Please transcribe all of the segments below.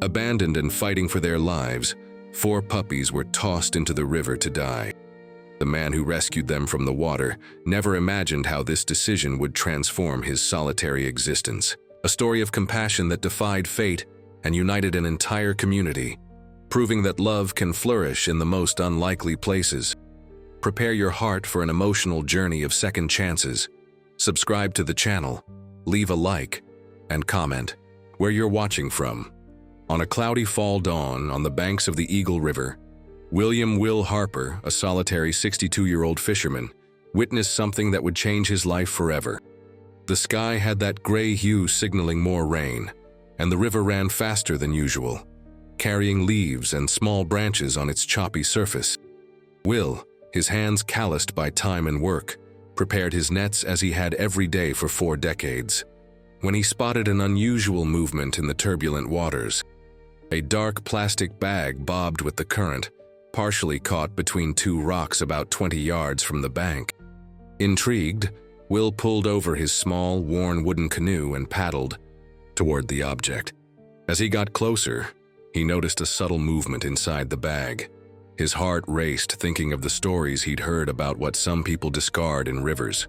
Abandoned and fighting for their lives, 4 puppies were tossed into the river to die. The man who rescued them from the water never imagined how this decision would transform his solitary existence. A story of compassion that defied fate and united an entire community, proving that love can flourish in the most unlikely places. Prepare your heart for an emotional journey of second chances. Subscribe to the channel, leave a like, and comment where you're watching from. On a cloudy fall dawn on the banks of the Eagle River, William "Will" Harper, a solitary 62-year-old fisherman, witnessed something that would change his life forever. The sky had that gray hue signaling more rain, and the river ran faster than usual, carrying leaves and small branches on its choppy surface. Will, his hands calloused by time and work, prepared his nets as he had every day for 4 decades, when he spotted an unusual movement in the turbulent waters. A dark plastic bag bobbed with the current, partially caught between 2 rocks about 20 yards from the bank. Intrigued, Will pulled over his small, worn wooden canoe and paddled toward the object. As he got closer, he noticed a subtle movement inside the bag. His heart raced, thinking of the stories he'd heard about what some people discard in rivers.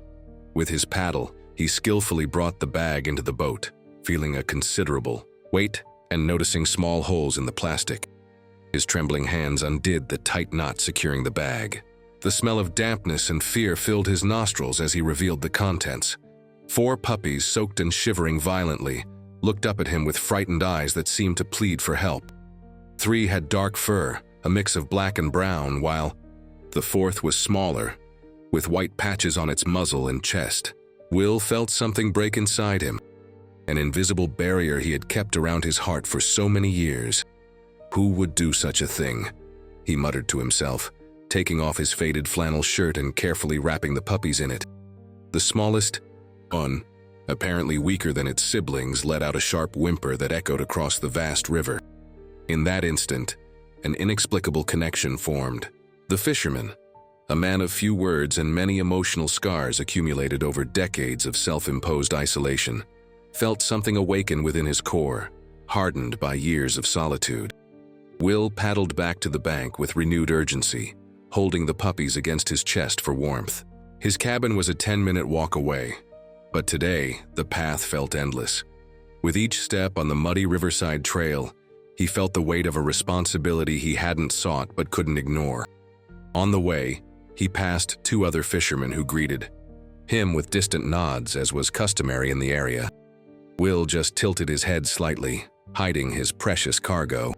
With his paddle, he skillfully brought the bag into the boat, feeling a considerable weight and noticing small holes in the plastic. His trembling hands undid the tight knot securing the bag. The smell of dampness and fear filled his nostrils as he revealed the contents. 4 puppies, soaked and shivering violently, looked up at him with frightened eyes that seemed to plead for help. 3 had dark fur, a mix of black and brown, while the 4th was smaller, with white patches on its muzzle and chest. Will felt something break inside him, an invisible barrier he had kept around his heart for so many years. Who would do such a thing? He muttered to himself, taking off his faded flannel shirt and carefully wrapping the puppies in it. The smallest one, apparently weaker than its siblings, let out a sharp whimper that echoed across the vast river. In that instant, an inexplicable connection formed. The fisherman, a man of few words and many emotional scars accumulated over decades of self-imposed isolation, felt something awaken within his core, hardened by years of solitude. Will paddled back to the bank with renewed urgency, holding the puppies against his chest for warmth. His cabin was a 10-minute walk away, but today the path felt endless. With each step on the muddy riverside trail, he felt the weight of a responsibility he hadn't sought but couldn't ignore. On the way, he passed 2 other fishermen who greeted him with distant nods, as was customary in the area. Will just tilted his head slightly, hiding his precious cargo.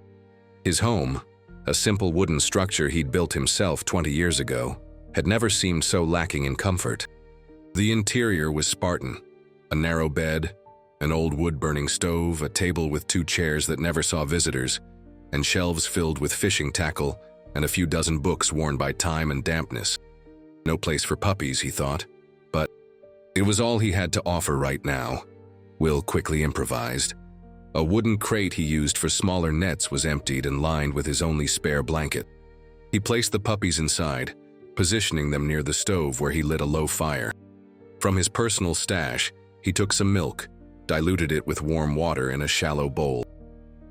His home, a simple wooden structure he'd built himself 20 years ago, had never seemed so lacking in comfort. The interior was Spartan: a narrow bed, an old wood-burning stove, a table with 2 chairs that never saw visitors, and shelves filled with fishing tackle and a few dozen books worn by time and dampness. No place for puppies, he thought, but it was all he had to offer right now. Will quickly improvised. A wooden crate he used for smaller nets was emptied and lined with his only spare blanket. He placed the puppies inside, positioning them near the stove where he lit a low fire. From his personal stash, he took some milk, diluted it with warm water in a shallow bowl.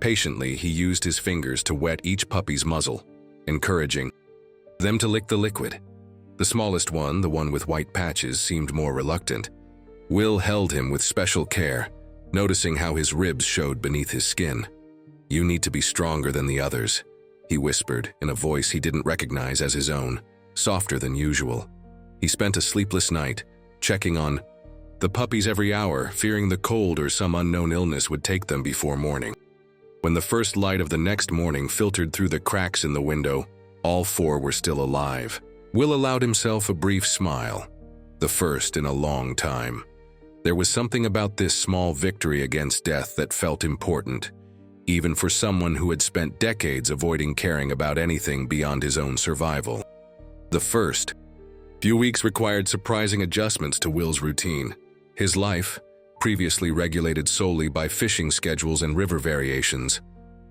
Patiently, he used his fingers to wet each puppy's muzzle, encouraging them to lick the liquid. The smallest one, the one with white patches, seemed more reluctant. Will held him with special care, noticing how his ribs showed beneath his skin. "You need to be stronger than the others," he whispered in a voice he didn't recognize as his own, softer than usual. He spent a sleepless night, checking on the puppies every hour, fearing the cold or some unknown illness would take them before morning. When the first light of the next morning filtered through the cracks in the window, all 4 were still alive. Will allowed himself a brief smile, the first in a long time. There was something about this small victory against death that felt important, even for someone who had spent decades avoiding caring about anything beyond his own survival. The first few weeks required surprising adjustments to Will's routine. His life, previously regulated solely by fishing schedules and river variations,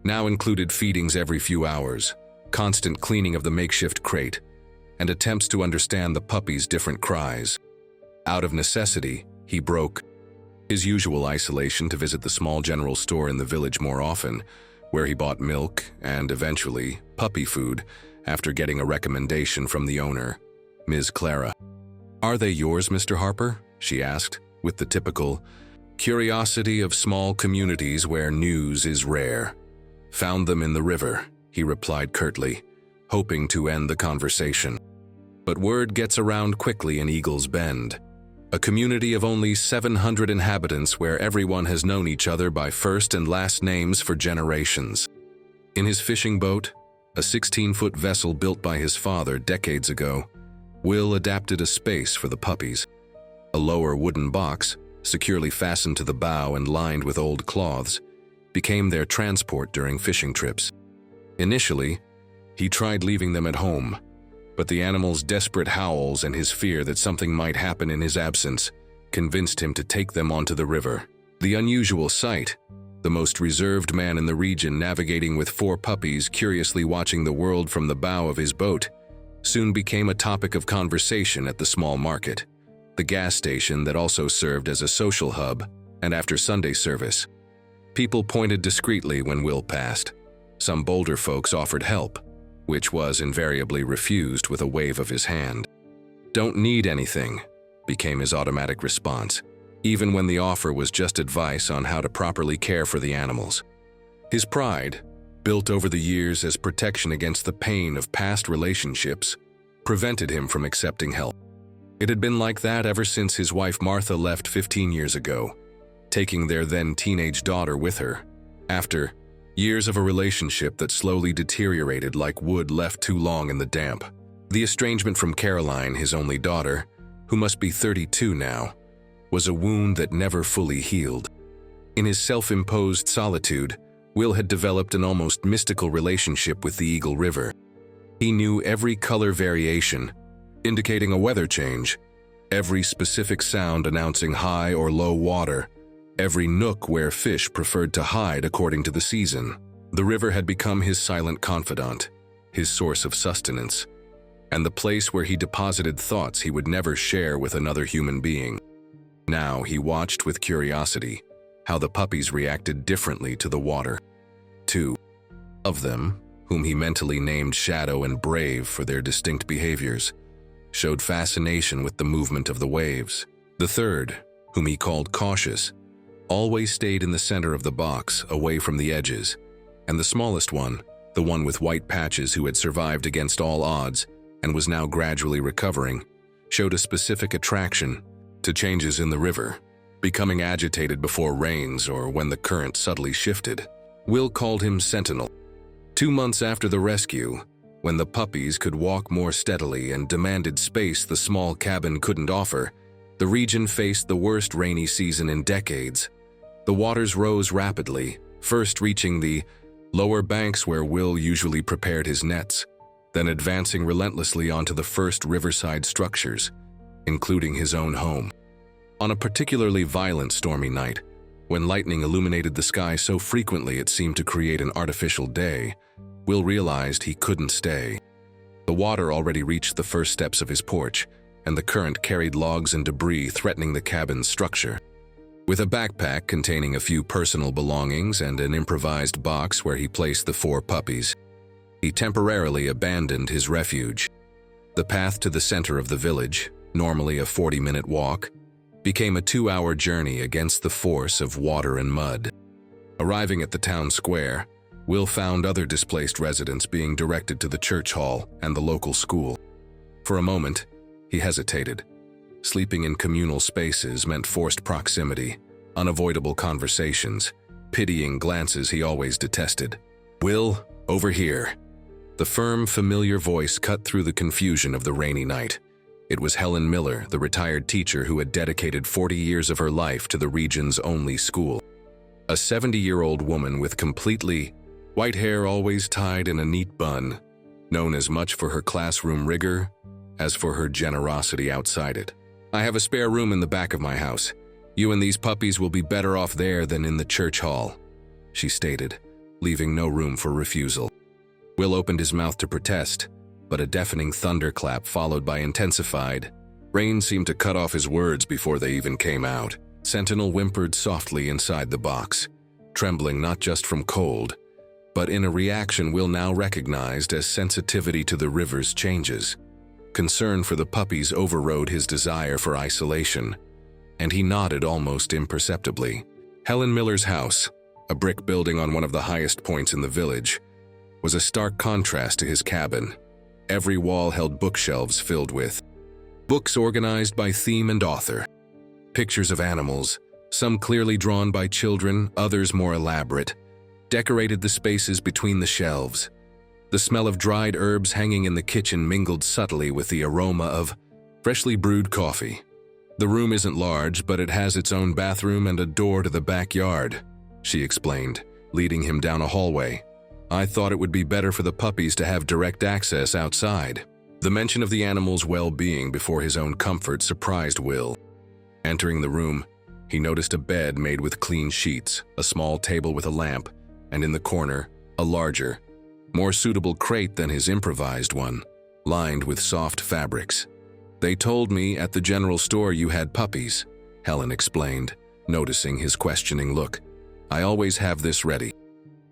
now included feedings every few hours, constant cleaning of the makeshift crate, and attempts to understand the puppy's different cries. Out of necessity, he broke his usual isolation to visit the small general store in the village more often, where he bought milk and, eventually, puppy food after getting a recommendation from the owner, Ms. Clara. "Are they yours, Mr. Harper?" she asked, with the typical curiosity of small communities where news is rare. "Found them in the river," he replied curtly, hoping to end the conversation. But word gets around quickly in Eagles Bend, a community of only 700 inhabitants where everyone has known each other by first and last names for generations. In his fishing boat, a 16-foot vessel built by his father decades ago, Will adapted a space for the puppies. A lower wooden box, securely fastened to the bow and lined with old cloths, became their transport during fishing trips. Initially, he tried leaving them at home, but the animal's desperate howls and his fear that something might happen in his absence convinced him to take them onto the river. The unusual sight, the most reserved man in the region navigating with 4 puppies curiously watching the world from the bow of his boat, soon became a topic of conversation at the small market, the gas station that also served as a social hub, and after Sunday service. People pointed discreetly when Will passed. Some bolder folks offered help, which was invariably refused with a wave of his hand. "Don't need anything," became his automatic response, even when the offer was just advice on how to properly care for the animals. His pride, built over the years as protection against the pain of past relationships, prevented him from accepting help. It had been like that ever since his wife Martha left 15 years ago, taking their then teenage daughter with her, after years of a relationship that slowly deteriorated like wood left too long in the damp. The estrangement from Caroline, his only daughter, who must be 32 now, was a wound that never fully healed. In his self-imposed solitude, Will had developed an almost mystical relationship with the Eagle River. He knew every color variation, indicating a weather change, every specific sound announcing high or low water, every nook where fish preferred to hide according to the season. The river had become his silent confidant, his source of sustenance, and the place where he deposited thoughts he would never share with another human being. Now he watched with curiosity how the puppies reacted differently to the water. 2 of them, whom he mentally named Shadow and Brave for their distinct behaviors, showed fascination with the movement of the waves. The third, whom he called Cautious, always stayed in the center of the box, away from the edges, and the smallest one, the one with white patches who had survived against all odds and was now gradually recovering, showed a specific attraction to changes in the river, becoming agitated before rains or when the current subtly shifted. Will called him Sentinel. 2 months after the rescue, when the puppies could walk more steadily and demanded space the small cabin couldn't offer, the region faced the worst rainy season in decades. The waters rose rapidly, first reaching the lower banks where Will usually prepared his nets, then advancing relentlessly onto the first riverside structures, including his own home. On a particularly violent stormy night, when lightning illuminated the sky so frequently it seemed to create an artificial day, Will realized he couldn't stay. The water already reached the first steps of his porch, and the current carried logs and debris threatening the cabin's structure. With a backpack containing a few personal belongings and an improvised box where he placed the 4 puppies, he temporarily abandoned his refuge. The path to the center of the village, normally a 40-minute walk, became a 2-hour journey against the force of water and mud. Arriving at the town square, Will found other displaced residents being directed to the church hall and the local school. For a moment, he hesitated. Sleeping in communal spaces meant forced proximity, unavoidable conversations, pitying glances he always detested. "Will, over here." The firm, familiar voice cut through the confusion of the rainy night. It was Helen Miller, the retired teacher who had dedicated 40 years of her life to the region's only school. A 70-year-old woman with completely white hair always tied in a neat bun, known as much for her classroom rigor as for her generosity outside it. "I have a spare room in the back of my house. You and these puppies will be better off there than in the church hall," she stated, leaving no room for refusal. Will opened his mouth to protest, but a deafening thunderclap followed by intensified rain seemed to cut off his words before they even came out. Sentinel whimpered softly inside the box, trembling not just from cold, but in a reaction Will now recognized as sensitivity to the river's changes. Concern for the puppies overrode his desire for isolation, and he nodded almost imperceptibly. Helen Miller's house, a brick building on one of the highest points in the village, was a stark contrast to his cabin. Every wall held bookshelves filled with books organized by theme and author. Pictures of animals, some clearly drawn by children, others more elaborate, decorated the spaces between the shelves. The smell of dried herbs hanging in the kitchen mingled subtly with the aroma of freshly brewed coffee. The room isn't large, but it has its own bathroom and a door to the backyard, she explained, leading him down a hallway. I thought it would be better for the puppies to have direct access outside. The mention of the animals' well-being before his own comfort surprised Will. Entering the room, he noticed a bed made with clean sheets, a small table with a lamp, and in the corner, a larger, more suitable crate than his improvised one, lined with soft fabrics. They told me at the general store you had puppies, Helen explained, noticing his questioning look. I always have this ready.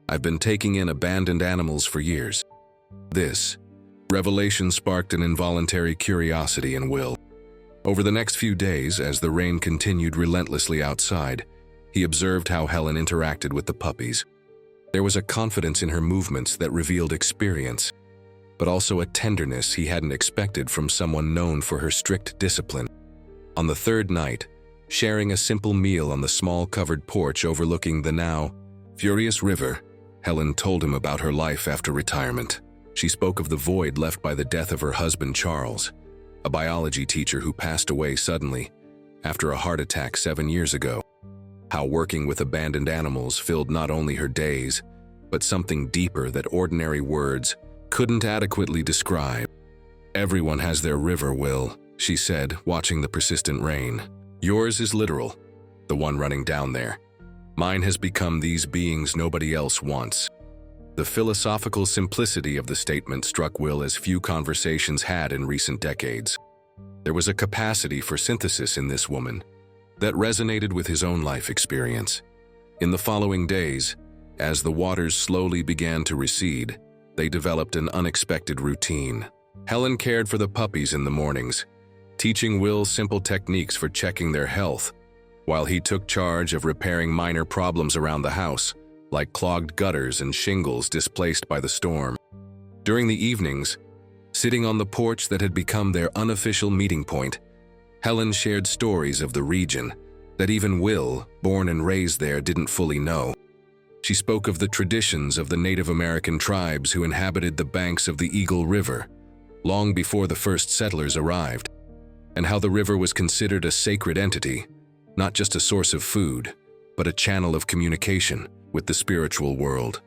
I've been taking in abandoned animals for years. This revelation sparked an involuntary curiosity in Will. Over the next few days, as the rain continued relentlessly outside, he observed how Helen interacted with the puppies. There was a confidence in her movements that revealed experience, but also a tenderness he hadn't expected from someone known for her strict discipline. On the third night, sharing a simple meal on the small covered porch overlooking the now furious river, Helen told him about her life after retirement. She spoke of the void left by the death of her husband Charles, a biology teacher who passed away suddenly after a heart attack 7 years ago. How working with abandoned animals filled not only her days, but something deeper that ordinary words couldn't adequately describe. Everyone has their river, Will, she said, watching the persistent rain. Yours is literal, the one running down there. Mine has become these beings nobody else wants. The philosophical simplicity of the statement struck Will as few conversations had in recent decades. There was a capacity for synthesis in this woman that resonated with his own life experience. In the following days, as the waters slowly began to recede, they developed an unexpected routine. Helen cared for the puppies in the mornings, teaching Will simple techniques for checking their health, while he took charge of repairing minor problems around the house, like clogged gutters and shingles displaced by the storm. During the evenings, sitting on the porch that had become their unofficial meeting point, Helen shared stories of the region that even Will, born and raised there, didn't fully know. She spoke of the traditions of the Native American tribes who inhabited the banks of the Eagle River, long before the first settlers arrived, and how the river was considered a sacred entity, not just a source of food, but a channel of communication with the spiritual world.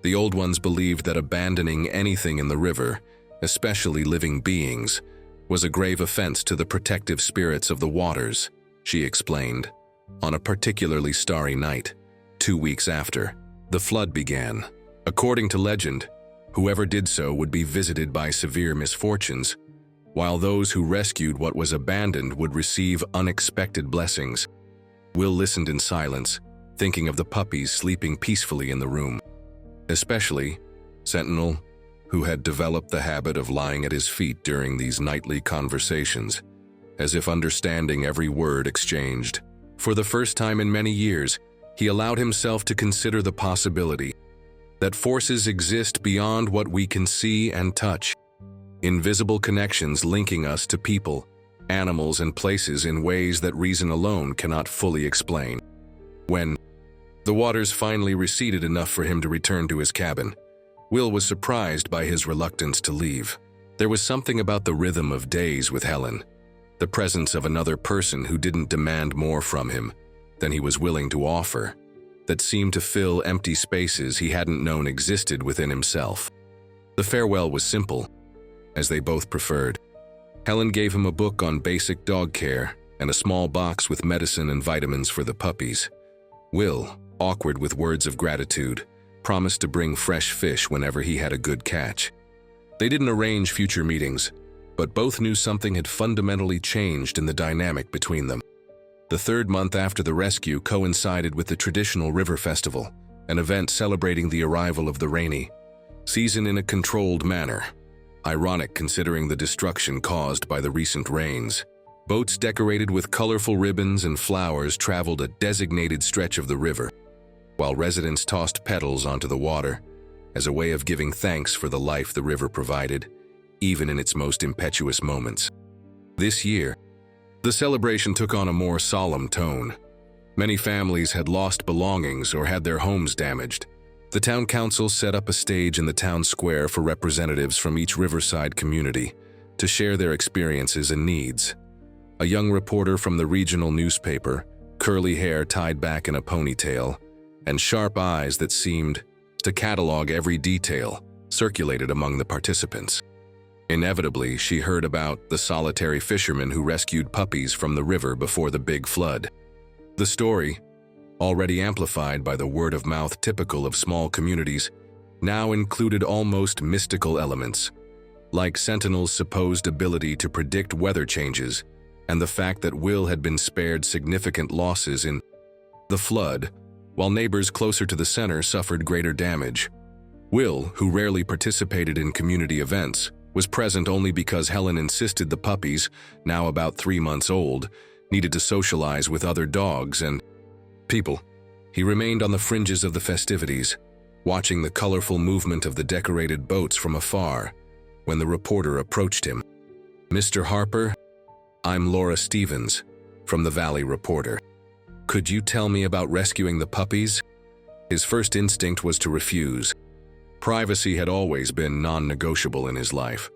The old ones believed that abandoning anything in the river, especially living beings, was a grave offense to the protective spirits of the waters, she explained. On a particularly starry night, 2 weeks after, the flood began. According to legend, whoever did so would be visited by severe misfortunes, while those who rescued what was abandoned would receive unexpected blessings. Will listened in silence, thinking of the puppies sleeping peacefully in the room. Especially Sentinel, who had developed the habit of lying at his feet during these nightly conversations, as if understanding every word exchanged. For the first time in many years, he allowed himself to consider the possibility that forces exist beyond what we can see and touch. Invisible connections linking us to people, animals, and places in ways that reason alone cannot fully explain. When the waters finally receded enough for him to return to his cabin, Will was surprised by his reluctance to leave. There was something about the rhythm of days with Helen, the presence of another person who didn't demand more from him than he was willing to offer, that seemed to fill empty spaces he hadn't known existed within himself. The farewell was simple, as they both preferred. Helen gave him a book on basic dog care and a small box with medicine and vitamins for the puppies. Will, awkward with words of gratitude, promised to bring fresh fish whenever he had a good catch. They didn't arrange future meetings, but both knew something had fundamentally changed in the dynamic between them. The third month after the rescue coincided with the traditional river festival, an event celebrating the arrival of the rainy season in a controlled manner. Ironic considering the destruction caused by the recent rains. Boats decorated with colorful ribbons and flowers traveled a designated stretch of the river, while residents tossed petals onto the water as a way of giving thanks for the life the river provided, even in its most impetuous moments. This year, the celebration took on a more solemn tone. Many families had lost belongings or had their homes damaged. The town council set up a stage in the town square for representatives from each riverside community to share their experiences and needs. A young reporter from the regional newspaper, curly hair tied back in a ponytail, and sharp eyes that seemed to catalog every detail, circulated among the participants. Inevitably, she heard about the solitary fisherman who rescued puppies from the river before the big flood. The story, already amplified by the word-of-mouth typical of small communities, now included almost mystical elements, like Sentinel's supposed ability to predict weather changes and the fact that Will had been spared significant losses in the flood, while neighbors closer to the center suffered greater damage. Will, who rarely participated in community events, was present only because Helen insisted the puppies, now about 3 months old, needed to socialize with other dogs and people. He remained on the fringes of the festivities, watching the colorful movement of the decorated boats from afar, when the reporter approached him. "Mr. Harper, I'm Laura Stevens, from the Valley Reporter. Could you tell me about rescuing the puppies?" His first instinct was to refuse. Privacy had always been non-negotiable in his life,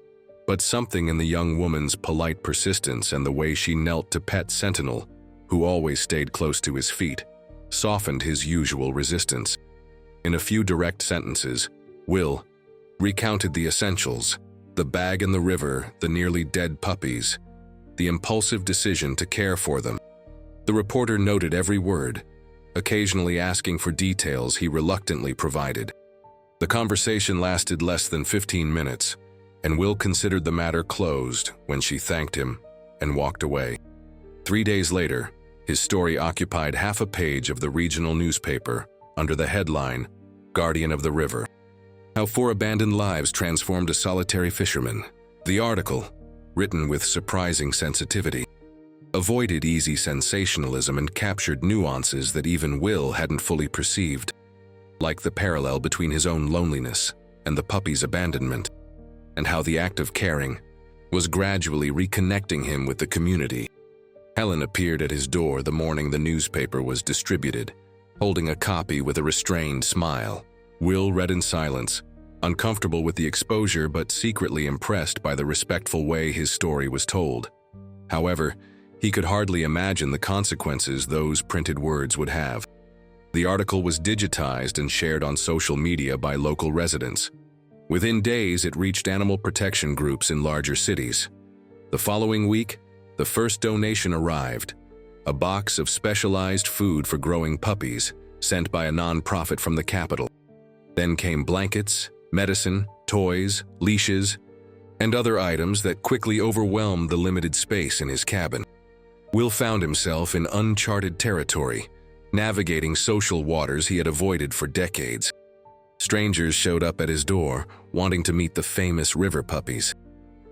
but something in the young woman's polite persistence and the way she knelt to pet Sentinel, who always stayed close to his feet, softened his usual resistance. In a few direct sentences, Will recounted the essentials: the bag in the river, the nearly dead puppies, the impulsive decision to care for them. The reporter noted every word, occasionally asking for details he reluctantly provided. The conversation lasted less than 15 minutes, and Will considered the matter closed when she thanked him and walked away. 3 days later, his story occupied half a page of the regional newspaper under the headline, "Guardian of the River: How 4 Abandoned Lives Transformed a Solitary Fisherman." The article, written with surprising sensitivity, avoided easy sensationalism and captured nuances that even Will hadn't fully perceived, like the parallel between his own loneliness and the puppy's abandonment, and how the act of caring was gradually reconnecting him with the community. Helen appeared at his door the morning the newspaper was distributed, holding a copy with a restrained smile. Will read in silence, uncomfortable with the exposure but secretly impressed by the respectful way his story was told. However, he could hardly imagine the consequences those printed words would have. The article was digitized and shared on social media by local residents. Within days, it reached animal protection groups in larger cities. The following week, the first donation arrived, a box of specialized food for growing puppies sent by a non-profit from the capital. Then came blankets, medicine, toys, leashes, and other items that quickly overwhelmed the limited space in his cabin. Will found himself in uncharted territory, navigating social waters he had avoided for decades. Strangers showed up at his door, wanting to meet the famous river puppies.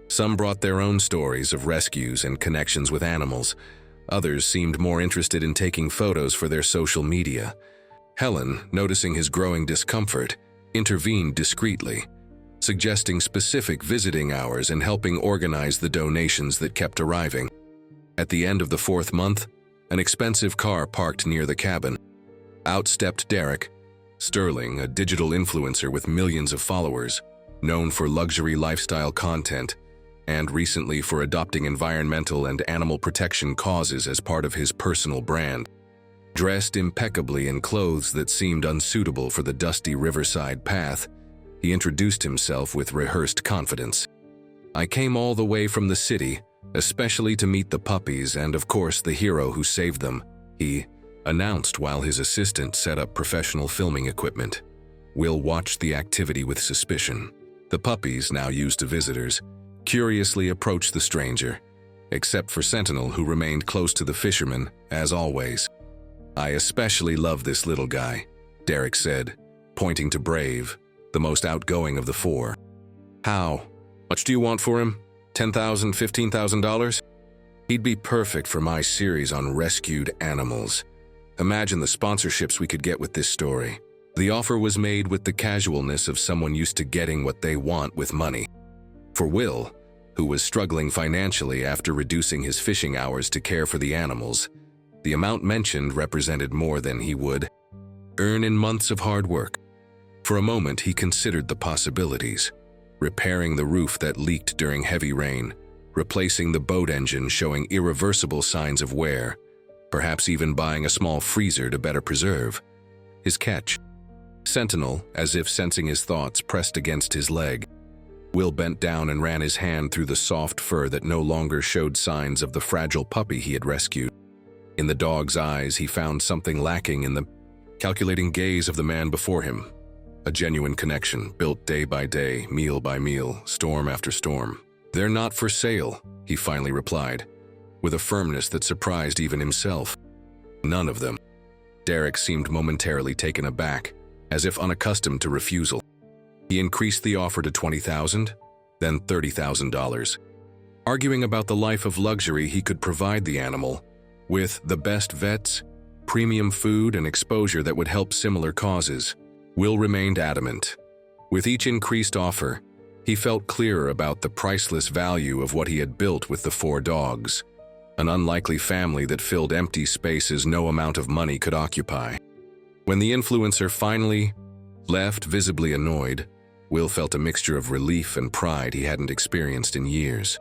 Some brought their own stories of rescues and connections with animals. Others seemed more interested in taking photos for their social media. Helen, noticing his growing discomfort, intervened discreetly, suggesting specific visiting hours and helping organize the donations that kept arriving. At the end of the 4th month, an expensive car parked near the cabin. Out stepped Derek, Sterling, a digital influencer with millions of followers, known for luxury lifestyle content, and recently for adopting environmental and animal protection causes as part of his personal brand. Dressed impeccably in clothes that seemed unsuitable for the dusty riverside path, he introduced himself with rehearsed confidence. "I came all the way from the city, especially to meet the puppies and, of course, the hero who saved them," he announced while his assistant set up professional filming equipment. Will watched the activity with suspicion. The puppies, now used to visitors, curiously approached the stranger, except for Sentinel, who remained close to the fisherman, as always. "I especially love this little guy," Derek said, pointing to Brave, the most outgoing of the four. How? Much do you want for him? $10,000, $15,000? He'd be perfect for my series on rescued animals. Imagine the sponsorships we could get with this story. The offer was made with the casualness of someone used to getting what they want with money. For Will, who was struggling financially after reducing his fishing hours to care for the animals, the amount mentioned represented more than he would earn in months of hard work. For a moment, he considered the possibilities: repairing the roof that leaked during heavy rain, replacing the boat engine showing irreversible signs of wear, perhaps even buying a small freezer to better preserve his catch. Sentinel, as if sensing his thoughts, pressed against his leg. Will bent down and ran his hand through the soft fur that no longer showed signs of the fragile puppy he had rescued. In the dog's eyes, he found something lacking in the calculating gaze of the man before him. A genuine connection, built day by day, meal by meal, storm after storm. "They're not for sale," he finally replied, with a firmness that surprised even himself. "None of them." Derek seemed momentarily taken aback, as if unaccustomed to refusal. He increased the offer to $20,000, then $30,000, arguing about the life of luxury he could provide the animal, with the best vets, premium food, and exposure that would help similar causes. Will remained adamant. With each increased offer, he felt clearer about the priceless value of what he had built with the four dogs, an unlikely family that filled empty spaces no amount of money could occupy. When the influencer finally left, visibly annoyed, Will felt a mixture of relief and pride he hadn't experienced in years.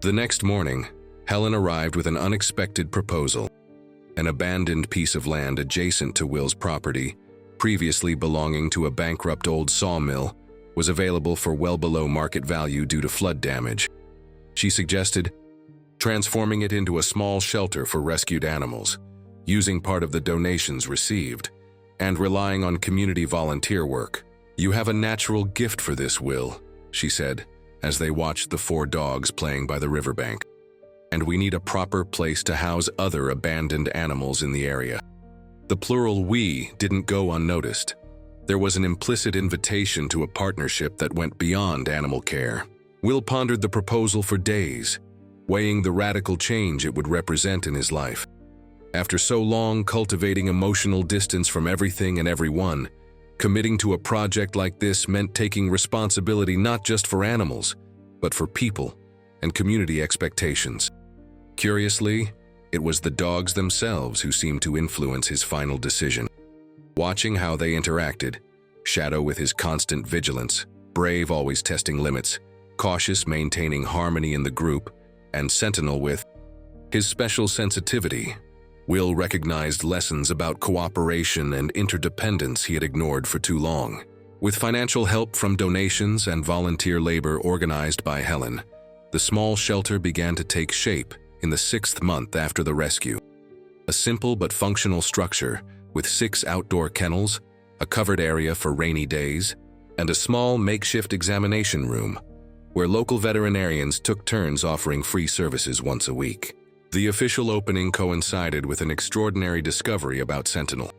The next morning, Helen arrived with an unexpected proposal. An abandoned piece of land adjacent to Will's property, previously belonging to a bankrupt old sawmill, was available for well below market value due to flood damage. She suggested transforming it into a small shelter for rescued animals, using part of the donations received, and relying on community volunteer work. "You have a natural gift for this, Will," she said, as they watched the four dogs playing by the riverbank. "And we need a proper place to house other abandoned animals in the area." The plural "we" didn't go unnoticed. There was an implicit invitation to a partnership that went beyond animal care. Will pondered the proposal for days, weighing the radical change it would represent in his life. After so long cultivating emotional distance from everything and everyone, committing to a project like this meant taking responsibility not just for animals, but for people and community expectations. Curiously, it was the dogs themselves who seemed to influence his final decision. Watching how they interacted, Shadow with his constant vigilance, Brave always testing limits, Cautious maintaining harmony in the group, and Sentinel with his special sensitivity, Will recognized lessons about cooperation and interdependence he had ignored for too long. With financial help from donations and volunteer labor organized by Helen, the small shelter began to take shape in the 6th month after the rescue. A simple but functional structure with 6 outdoor kennels, a covered area for rainy days, and a small makeshift examination room where local veterinarians took turns offering free services once a week. The official opening coincided with an extraordinary discovery about Sentinel.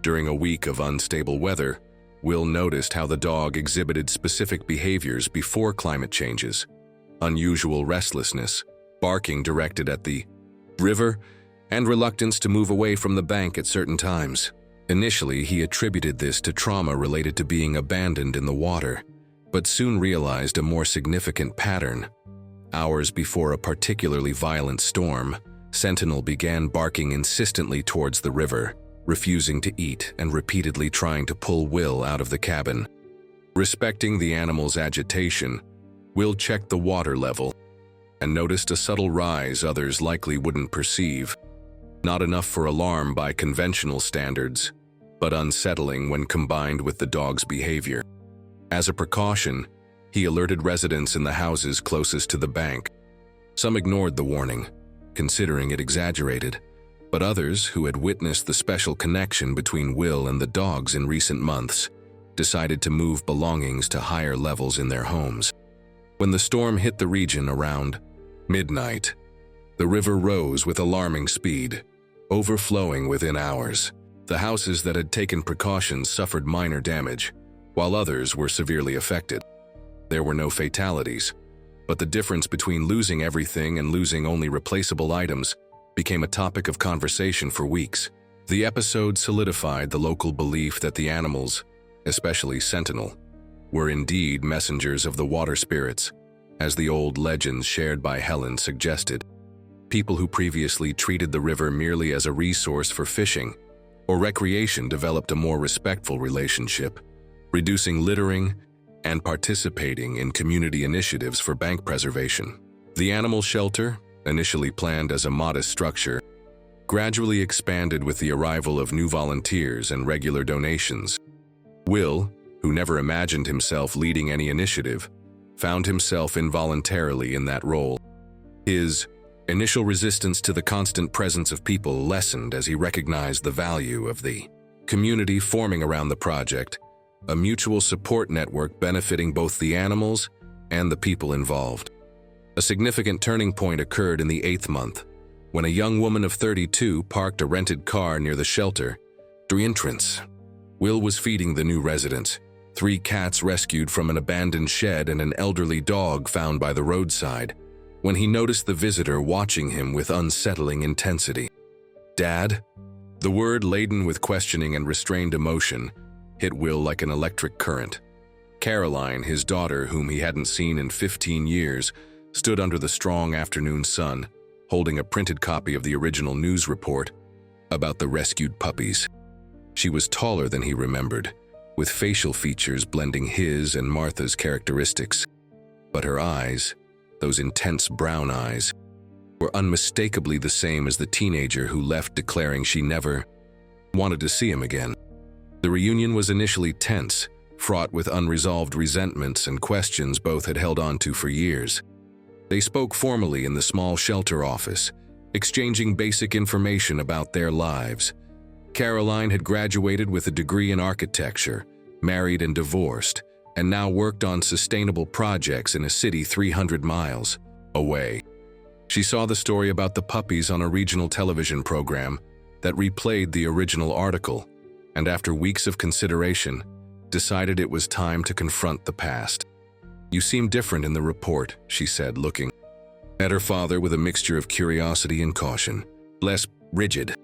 During a week of unstable weather, Will noticed how the dog exhibited specific behaviors before climate changes: unusual restlessness, barking directed at the river, and reluctance to move away from the bank at certain times. Initially, he attributed this to trauma related to being abandoned in the water, but soon realized a more significant pattern. Hours before a particularly violent storm, Sentinel began barking insistently towards the river, refusing to eat and repeatedly trying to pull Will out of the cabin. Respecting the animal's agitation, Will checked the water level and noticed a subtle rise others likely wouldn't perceive. Not enough for alarm by conventional standards, but unsettling when combined with the dog's behavior. As a precaution, he alerted residents in the houses closest to the bank. Some ignored the warning, considering it exaggerated, but others, who had witnessed the special connection between Will and the dogs in recent months, decided to move belongings to higher levels in their homes. When the storm hit the region around midnight, the river rose with alarming speed, overflowing within hours. The houses that had taken precautions suffered minor damage, while others were severely affected. There were no fatalities, but the difference between losing everything and losing only replaceable items became a topic of conversation for weeks. The episode solidified the local belief that the animals, especially Sentinel, were indeed messengers of the water spirits, as the old legends shared by Helen suggested. People who previously treated the river merely as a resource for fishing or recreation developed a more respectful relationship, reducing littering and participating in community initiatives for bank preservation. The animal shelter, initially planned as a modest structure, gradually expanded with the arrival of new volunteers and regular donations. Will, who never imagined himself leading any initiative, found himself involuntarily in that role. His initial resistance to the constant presence of people lessened as he recognized the value of the community forming around the project, a mutual support network benefiting both the animals and the people involved. A significant turning point occurred in the 8th month, when a young woman of 32 parked a rented car near the shelter. The entrance. Will was feeding the new residents, 3 cats rescued from an abandoned shed and an elderly dog found by the roadside, when he noticed the visitor watching him with unsettling intensity. "Dad?" The word, laden with questioning and restrained emotion, hit Will like an electric current. Caroline, his daughter, whom he hadn't seen in 15 years, stood under the strong afternoon sun, holding a printed copy of the original news report about the rescued puppies. She was taller than he remembered, with facial features blending his and Martha's characteristics. But her eyes, those intense brown eyes, were unmistakably the same as the teenager who left declaring she never wanted to see him again. The reunion was initially tense, fraught with unresolved resentments and questions both had held on to for years. They spoke formally in the small shelter office, exchanging basic information about their lives. Caroline had graduated with a degree in architecture, married and divorced, and now worked on sustainable projects in a city 300 miles away. She saw the story about the puppies on a regional television program that replayed the original article, and after weeks of consideration, decided it was time to confront the past. "You seem different in the report," she said, looking at her father with a mixture of curiosity and caution. "Less rigid."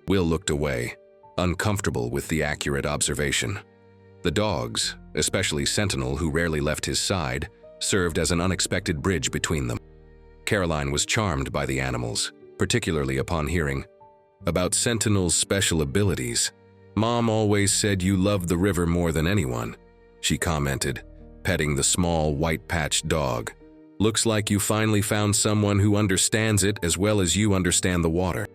Will looked away, uncomfortable with the accurate observation. The dogs, especially Sentinel, who rarely left his side, served as an unexpected bridge between them. Caroline was charmed by the animals, particularly upon hearing about Sentinel's special abilities. "Mom always said you loved the river more than anyone," she commented, petting the small, white-patched dog. "Looks like you finally found someone who understands it as well as you understand the water."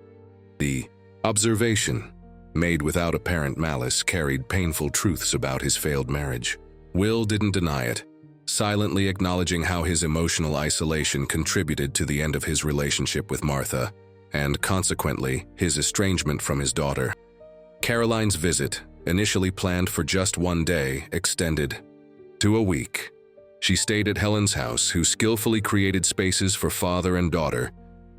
The observation, made without apparent malice, carried painful truths about his failed marriage. Will didn't deny it, silently acknowledging how his emotional isolation contributed to the end of his relationship with Martha, and consequently, his estrangement from his daughter. Caroline's visit, initially planned for just 1 day, extended to a week. She stayed at Helen's house, who skillfully created spaces for father and daughter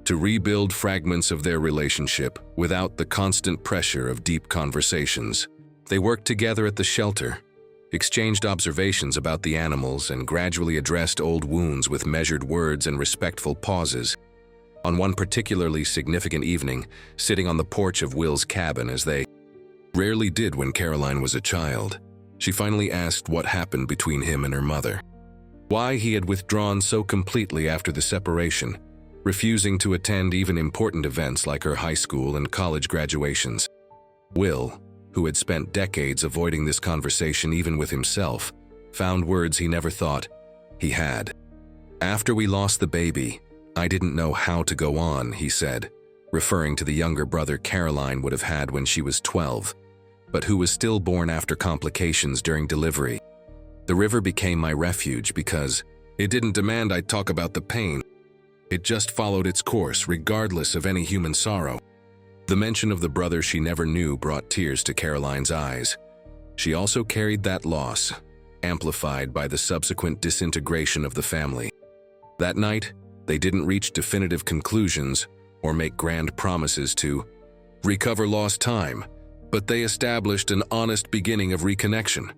to rebuild fragments of their relationship without the constant pressure of deep conversations. They worked together at the shelter, exchanged observations about the animals, and gradually addressed old wounds with measured words and respectful pauses. On one particularly significant evening, sitting on the porch of Will's cabin as they rarely did when Caroline was a child, she finally asked what happened between him and her mother. Why he had withdrawn so completely after the separation, refusing to attend even important events like her high school and college graduations. Will, who had spent decades avoiding this conversation even with himself, found words he never thought he had. "After we lost the baby, I didn't know how to go on," he said, referring to the younger brother Caroline would have had when she was 12, but who was stillborn after complications during delivery. "The river became my refuge because it didn't demand I talk about the pain. It just followed its course, regardless of any human sorrow." The mention of the brother she never knew brought tears to Caroline's eyes. She also carried that loss, amplified by the subsequent disintegration of the family. That night, they didn't reach definitive conclusions or make grand promises to recover lost time. but they established an honest beginning of reconnection.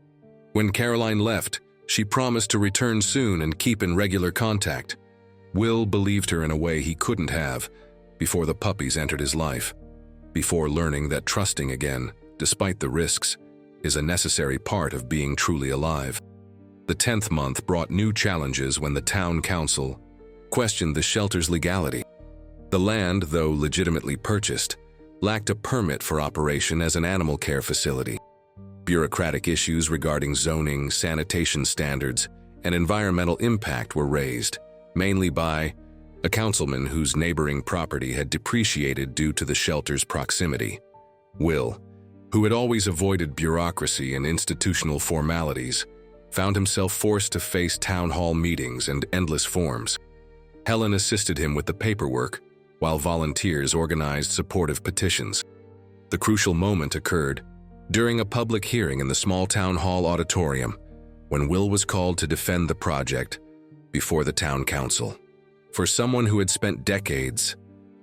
When Caroline left, she promised to return soon and keep in regular contact. Will believed her in a way he couldn't have before the puppies entered his life, before learning that trusting again, despite the risks, is a necessary part of being truly alive. The 10th month brought new challenges when the town council questioned the shelter's legality. The land, though legitimately purchased, lacked a permit for operation as an animal care facility. Bureaucratic issues regarding zoning, sanitation standards, and environmental impact were raised, mainly by a councilman whose neighboring property had depreciated due to the shelter's proximity. Will, who had always avoided bureaucracy and institutional formalities, found himself forced to face town hall meetings and endless forms. Helen assisted him with the paperwork, while volunteers organized supportive petitions. The crucial moment occurred during a public hearing in the small town hall auditorium, when Will was called to defend the project before the town council. For someone who had spent decades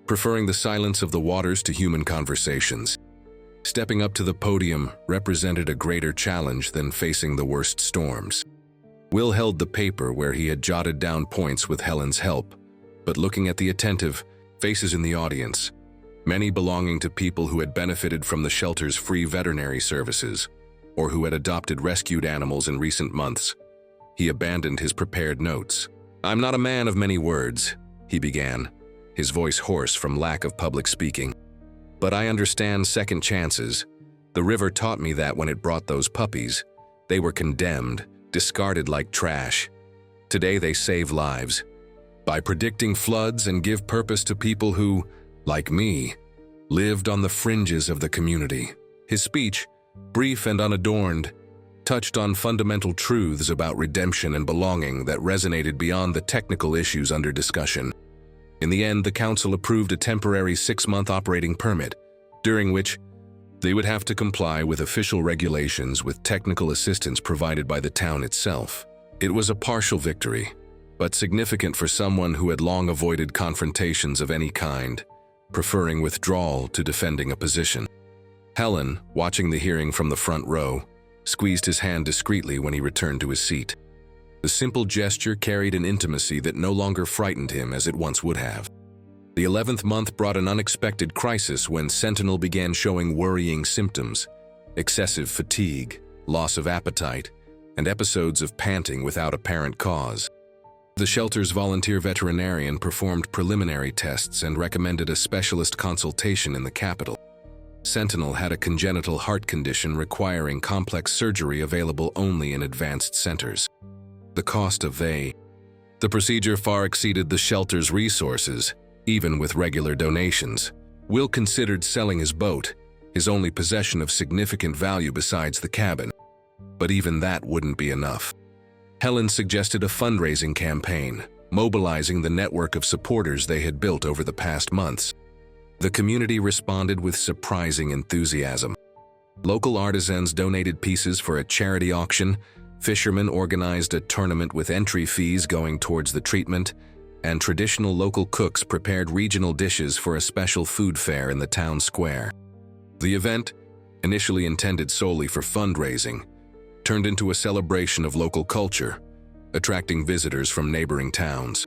preferring the silence of the waters to human conversations, stepping up to the podium represented a greater challenge than facing the worst storms. Will held the paper where he had jotted down points with Helen's help, but looking at the attentive faces in the audience, many belonging to people who had benefited from the shelter's free veterinary services or who had adopted rescued animals in recent months, he abandoned his prepared notes. "I'm not a man of many words," he began, his voice hoarse from lack of public speaking. "But I understand second chances. The river taught me that when it brought those puppies, they were condemned, discarded like trash. Today they save lives by predicting floods and give purpose to people who, like me, lived on the fringes of the community." His speech, brief and unadorned, touched on fundamental truths about redemption and belonging that resonated beyond the technical issues under discussion. In the end, the council approved a temporary 6-month operating permit, during which they would have to comply with official regulations with technical assistance provided by the town itself. It was a partial victory, but significant for someone who had long avoided confrontations of any kind, preferring withdrawal to defending a position. Helen, watching the hearing from the front row, squeezed his hand discreetly when he returned to his seat. The simple gesture carried an intimacy that no longer frightened him as it once would have. The 11th month brought an unexpected crisis when Sentinel began showing worrying symptoms: excessive fatigue, loss of appetite, and episodes of panting without apparent cause. The shelter's volunteer veterinarian performed preliminary tests and recommended a specialist consultation in the capital. Sentinel had a congenital heart condition requiring complex surgery available only in advanced centers. The cost of the procedure far exceeded the shelter's resources, even with regular donations. Will considered selling his boat, his only possession of significant value besides the cabin. But even that wouldn't be enough. Helen suggested a fundraising campaign, mobilizing the network of supporters they had built over the past months. The community responded with surprising enthusiasm. Local artisans donated pieces for a charity auction, fishermen organized a tournament with entry fees going towards the treatment, and traditional local cooks prepared regional dishes for a special food fair in the town square. The event, initially intended solely for fundraising, turned into a celebration of local culture, attracting visitors from neighboring towns.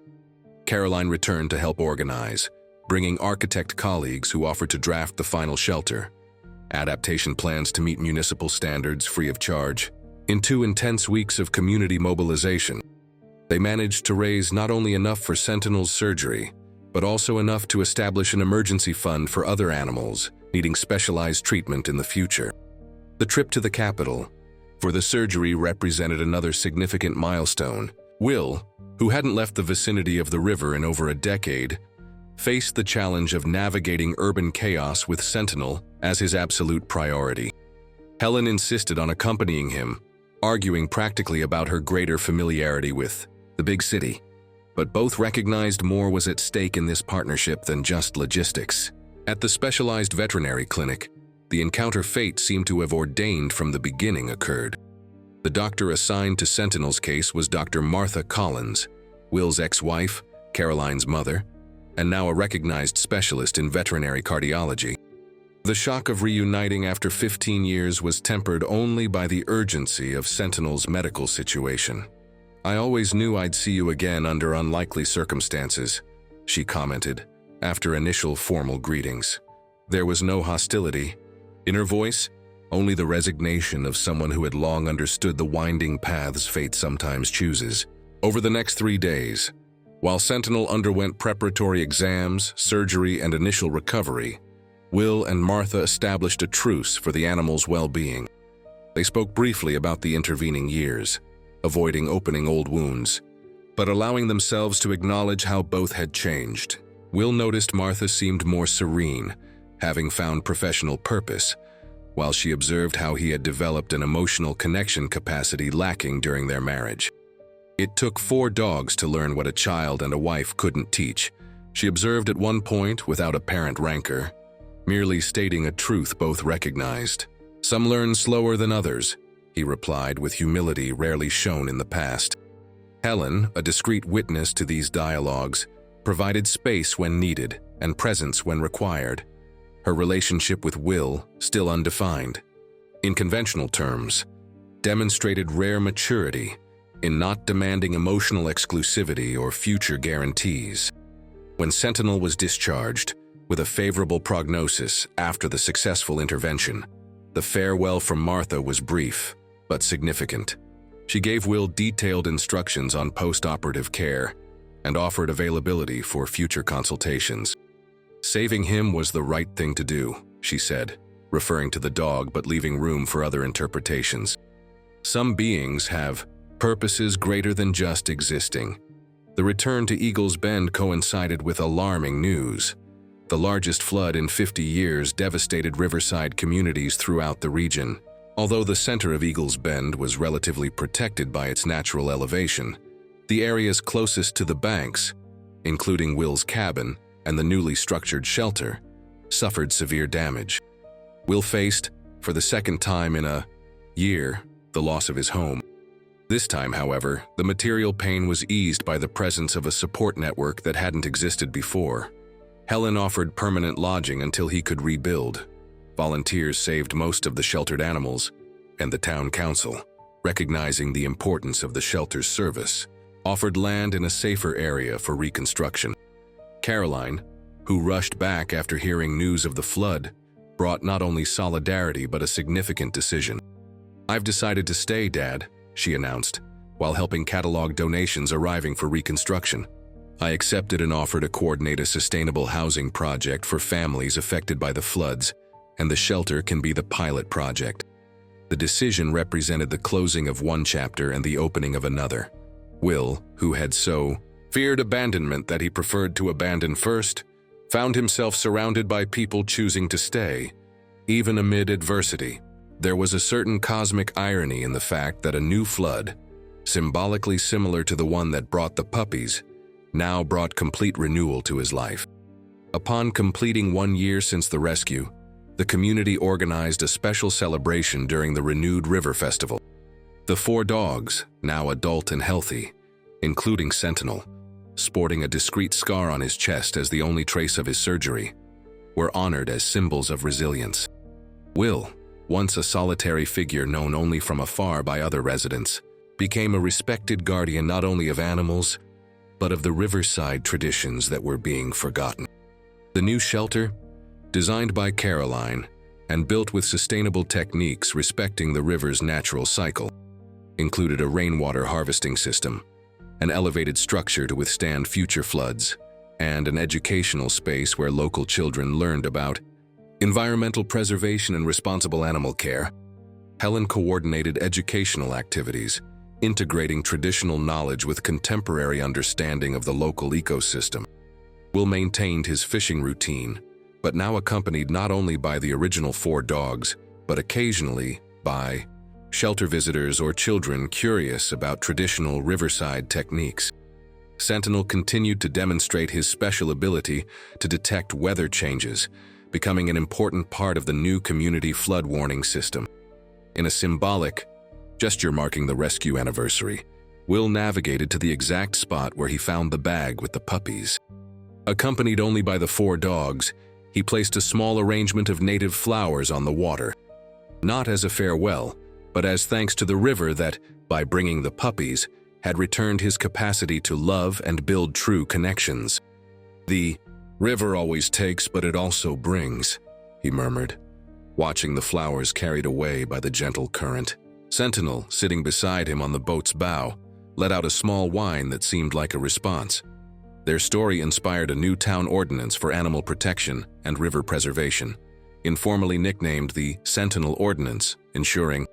Caroline returned to help organize, bringing architect colleagues who offered to draft the final shelter, adaptation plans to meet municipal standards free of charge. In 2 intense weeks of community mobilization, they managed to raise not only enough for Sentinel's surgery, but also enough to establish an emergency fund for other animals needing specialized treatment in the future. The trip to the capital for the surgery represented another significant milestone. Will, who hadn't left the vicinity of the river in over a decade, faced the challenge of navigating urban chaos with Sentinel as his absolute priority. Helen insisted on accompanying him, arguing practically about her greater familiarity with the big city, but both recognized more was at stake in this partnership than just logistics. At the specialized veterinary clinic, the encounter fate seemed to have ordained from the beginning occurred. The doctor assigned to Sentinel's case was Dr. Martha Collins, Will's ex-wife, Caroline's mother, and now a recognized specialist in veterinary cardiology. The shock of reuniting after 15 years was tempered only by the urgency of Sentinel's medical situation. "I always knew I'd see you again under unlikely circumstances," she commented, after initial formal greetings. There was no hostility. In her voice, only the resignation of someone who had long understood the winding paths fate sometimes chooses. Over the next 3 days, while Sentinel underwent preparatory exams, surgery, and initial recovery, Will and Martha established a truce for the animal's well-being. They spoke briefly about the intervening years, avoiding opening old wounds, but allowing themselves to acknowledge how both had changed. Will noticed Martha seemed more serene, having found professional purpose, while she observed how he had developed an emotional connection capacity lacking during their marriage. It took 4 dogs to learn what a child and a wife couldn't teach, she observed at one point without apparent rancor, merely stating a truth both recognized. "Some learn slower than others," he replied with humility rarely shown in the past. Helen, a discreet witness to these dialogues, provided space when needed and presence when required. Her relationship with Will, still undefined, in conventional terms, demonstrated rare maturity in not demanding emotional exclusivity or future guarantees. When Sentinel was discharged, with a favorable prognosis after the successful intervention, the farewell from Martha was brief, but significant. She gave Will detailed instructions on post-operative care and offered availability for future consultations. "Saving him was the right thing to do," she said, referring to the dog but leaving room for other interpretations. "Some beings have purposes greater than just existing." The return to Eagle's Bend coincided with alarming news. The largest flood in 50 years devastated riverside communities throughout the region. Although the center of Eagle's Bend was relatively protected by its natural elevation, the areas closest to the banks, including Will's cabin and the newly structured shelter, suffered severe damage. Will faced, for the second time in a year, the loss of his home. This time, however, the material pain was eased by the presence of a support network that hadn't existed before. Helen offered permanent lodging until he could rebuild. Volunteers saved most of the sheltered animals, and the town council, recognizing the importance of the shelter's service, offered land in a safer area for reconstruction. Caroline, who rushed back after hearing news of the flood, brought not only solidarity but a significant decision. "I've decided to stay, Dad," she announced, while helping catalog donations arriving for reconstruction. "I accepted an offer to coordinate a sustainable housing project for families affected by the floods, and the shelter can be the pilot project." The decision represented the closing of one chapter and the opening of another. Will, who had so feared abandonment that he preferred to abandon first, found himself surrounded by people choosing to stay, even amid adversity. There was a certain cosmic irony in the fact that a new flood, symbolically similar to the one that brought the puppies, now brought complete renewal to his life. Upon completing 1 year since the rescue, the community organized a special celebration during the renewed River Festival. The 4 dogs, now adult and healthy, including Sentinel, sporting a discreet scar on his chest as the only trace of his surgery, were honored as symbols of resilience. Will, once a solitary figure known only from afar by other residents, became a respected guardian not only of animals, but of the riverside traditions that were being forgotten. The new shelter, designed by Caroline and built with sustainable techniques respecting the river's natural cycle, included a rainwater harvesting system, an elevated structure to withstand future floods, and an educational space where local children learned about environmental preservation and responsible animal care. Helen coordinated educational activities, integrating traditional knowledge with contemporary understanding of the local ecosystem. Will maintained his fishing routine, but now accompanied not only by the original 4 dogs, but occasionally by shelter visitors or children curious about traditional riverside techniques. Sentinel continued to demonstrate his special ability to detect weather changes, becoming an important part of the new community flood warning system. In a symbolic gesture marking the rescue anniversary, Will navigated to the exact spot where he found the bag with the puppies. Accompanied only by the 4 dogs, he placed a small arrangement of native flowers on the water, not as a farewell, but as thanks to the river that, by bringing the puppies, had returned his capacity to love and build true connections. "The river always takes, but it also brings," he murmured, watching the flowers carried away by the gentle current. Sentinel, sitting beside him on the boat's bow, let out a small whine that seemed like a response. Their story inspired a new town ordinance for animal protection and river preservation, informally nicknamed the Sentinel Ordinance, ensuring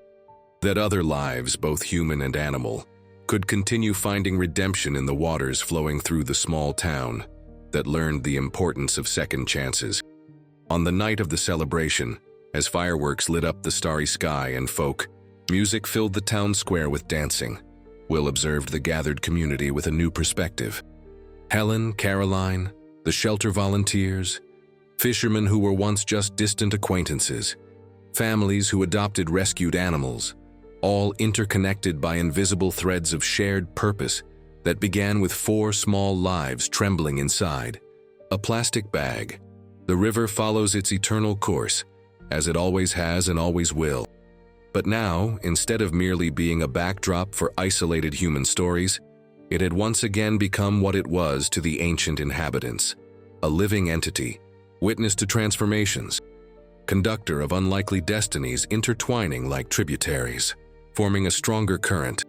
that other lives, both human and animal, could continue finding redemption in the waters flowing through the small town that learned the importance of second chances. On the night of the celebration, as fireworks lit up the starry sky and folk, music filled the town square with dancing, Will observed the gathered community with a new perspective. Helen, Caroline, the shelter volunteers, fishermen who were once just distant acquaintances, families who adopted rescued animals, all interconnected by invisible threads of shared purpose that began with 4 small lives trembling inside a plastic bag. The river follows its eternal course, as it always has and always will. But now, instead of merely being a backdrop for isolated human stories, it had once again become what it was to the ancient inhabitants: a living entity, witness to transformations, conductor of unlikely destinies intertwining like tributaries, forming a stronger current.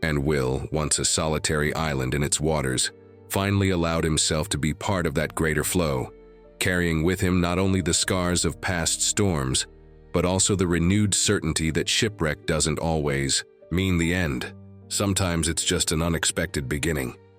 And Will, once a solitary island in its waters, finally allowed himself to be part of that greater flow, carrying with him not only the scars of past storms, but also the renewed certainty that shipwreck doesn't always mean the end. Sometimes it's just an unexpected beginning.